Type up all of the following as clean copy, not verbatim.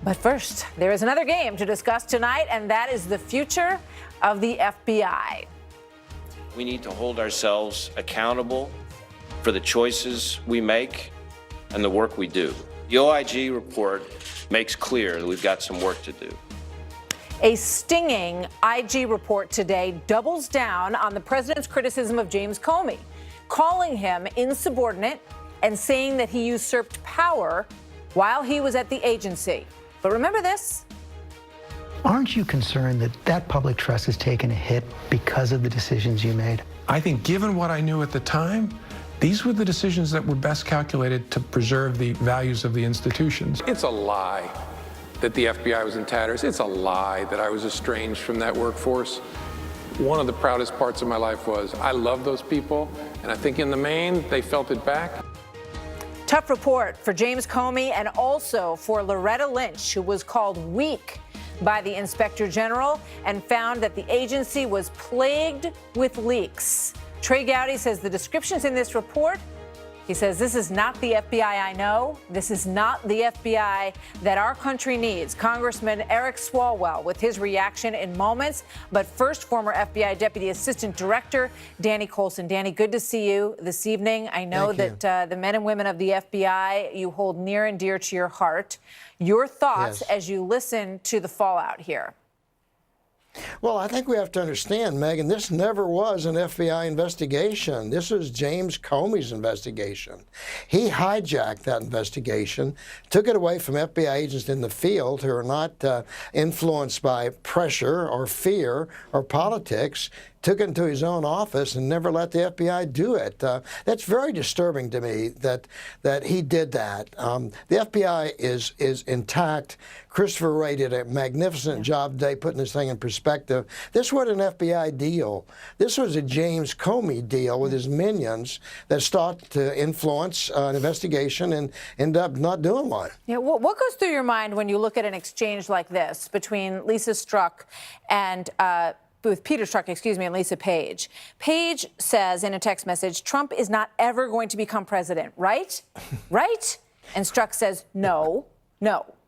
But first, there is another game to discuss tonight, and that is the future of the FBI. We need to hold ourselves accountable for the choices we make and the work we do. The OIG report makes clear that we've got some work to do. A stinging IG report today doubles down on the president's criticism of James Comey, calling him insubordinate and saying that he usurped power while he was at the agency. But remember this? Aren't you concerned that that public trust has taken a hit because of the decisions you made? I think given what I knew at the time, these were the decisions that were best calculated to preserve the values of the institutions. It's a lie that the FBI was in tatters. It's a lie that I was estranged from that workforce. One of the proudest parts of my life was I love those people, and I think in the main, they felt it back. Tough report for James Comey and also for Loretta Lynch, who was called weak by the Inspector General and found that the agency was plagued with leaks. Trey Gowdy says the descriptions in this report, he says, this is not the FBI I know. This is not the FBI that our country needs. Congressman Eric Swalwell with his reaction in moments. But first, former FBI Deputy Assistant Director Danny Coulson. Danny, good to see you this evening. I know that the men and women of the FBI you hold near and dear to your heart. Your thoughts as you listen to the fallout here? Well, I think we have to understand, Megan, this never was an FBI investigation. This was James Comey's investigation. He hijacked that investigation, took it away from FBI agents in the field who are not influenced by pressure or fear or politics, took it into his own office and never let the FBI do it. That's very disturbing to me that he did that. The FBI is intact. Christopher Wray did a magnificent job today putting this thing in perspective. This wasn't an FBI deal. This was a James Comey deal with his minions that sought to influence an investigation and end up not doing one. Yeah, what goes through your mind when you look at an exchange like this between Lisa Strzok and with Peter Strzok, and Lisa Page. Page says in a text message, Trump is not ever going to become president, right? Right? And Strzok says, no,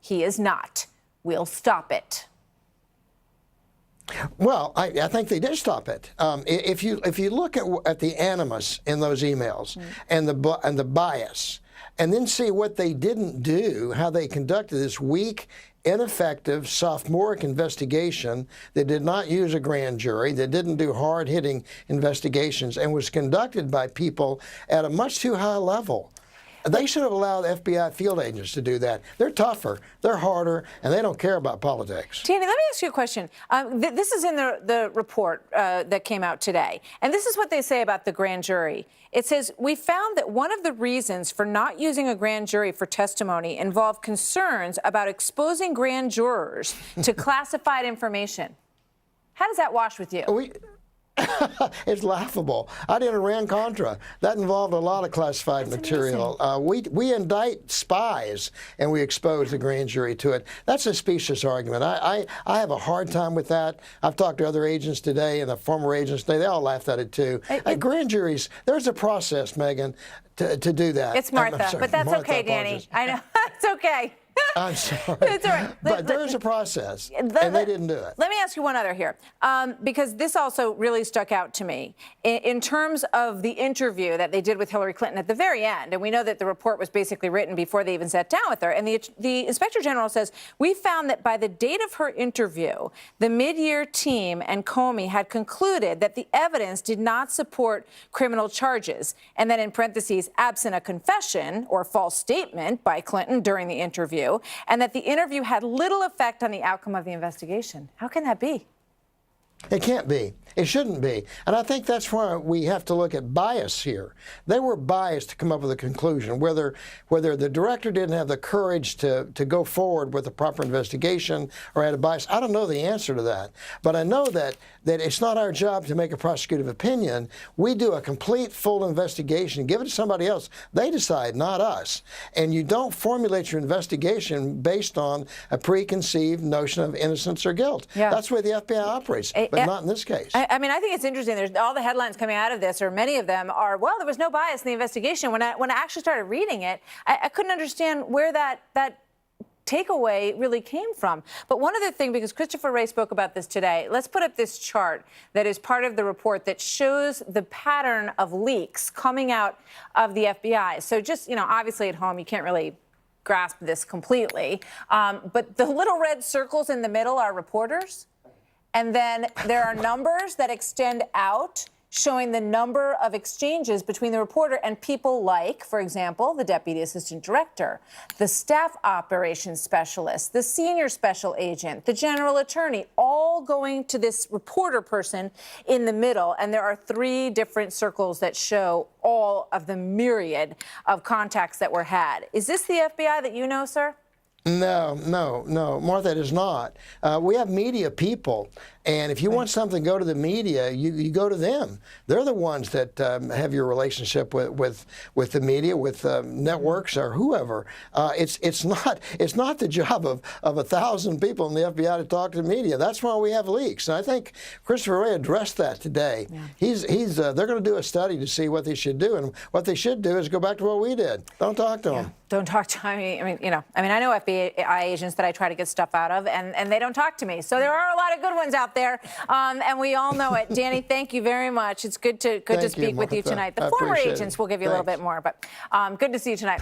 he is not. We'll stop it. Well, I think they did stop it. If you look at the animus in those emails and the bias, and then see what they didn't do, how they conducted this weak, ineffective, sophomoric investigation that did not use a grand jury, that didn't do hard-hitting investigations, and was conducted by people at a much too high level. They should have allowed FBI field agents to do that. They're tougher, they're harder, and they don't care about politics. Danny, let me ask you a question. This is in the report that came out today, and this is what they say about the grand jury. It says, we found that one of the reasons for not using a grand jury for testimony involved concerns about exposing grand jurors to classified information. How does that wash with you? It's laughable. I did Iran-Contra. That involved a lot of classified material. We indict spies, and we expose the grand jury to it. That's a specious argument. I have a hard time with that. I've talked to other agents today and the former agents today. They all laughed at it, too. Grand juries, there's a process, Megan, to do that. It's Martha, but that's Martha, okay, Danny. I know. It's okay. I'm sorry. It's all right. But there is a process, and they didn't do it. Let me ask you one other here, because this also really stuck out to me in terms of the interview that they did with Hillary Clinton at the very end. And we know that the report was basically written before they even sat down with her. And the Inspector General says, we found that by the date of her interview, the mid-year team and Comey had concluded that the evidence did not support criminal charges. And then in parentheses, absent a confession or false statement by Clinton during the interview, and that the interview had little effect on the outcome of the investigation. How can that be? It can't be. It shouldn't be. And I think that's why we have to look at bias here. They were biased to come up with a conclusion. Whether the director didn't have the courage to go forward with a proper investigation or had a bias, I don't know the answer to that. But I know that it's not our job to make a prosecutive opinion. We do a complete, full investigation, give it to somebody else. They decide, not us. And you don't formulate your investigation based on a preconceived notion of innocence or guilt. Yeah. That's the way the FBI operates, but not in this case. I mean, I think it's interesting. There's all the headlines coming out of this, or many of them are, well, there was no bias in the investigation. When I actually started reading it, I couldn't understand where that takeaway really came from. But one other thing, because Christopher Wray spoke about this today, let's put up this chart that is part of the report that shows the pattern of leaks coming out of the FBI. So just, obviously at home, you can't really grasp this completely. But the little red circles in the middle are reporters. And then there are numbers that extend out, showing the number of exchanges between the reporter and people like, for example, the deputy assistant director, the staff operations specialist, the senior special agent, the general attorney, all going to this reporter person in the middle. And there are 3 different circles that show all of the myriad of contacts that were had. Is this the FBI that you know, sir? No, Martha, it is not. We have media people, and if you want something to go to the media, you go to them. They're the ones that have your relationship with the media, with networks or whoever. It's not the job of 1,000 people in the FBI to talk to the media. That's why we have leaks. And I think Christopher Wray addressed that today. Yeah. They're going to do a study to see what they should do, and what they should do is go back to what we did. Don't talk to them. Don't talk to me. I know FBI agents that I try to get stuff out of, and they don't talk to me. So there are a lot of good ones out there, and we all know it. Danny, thank you very much. It's good to speak with you tonight. The former agents will give you a little bit more, but good to see you tonight.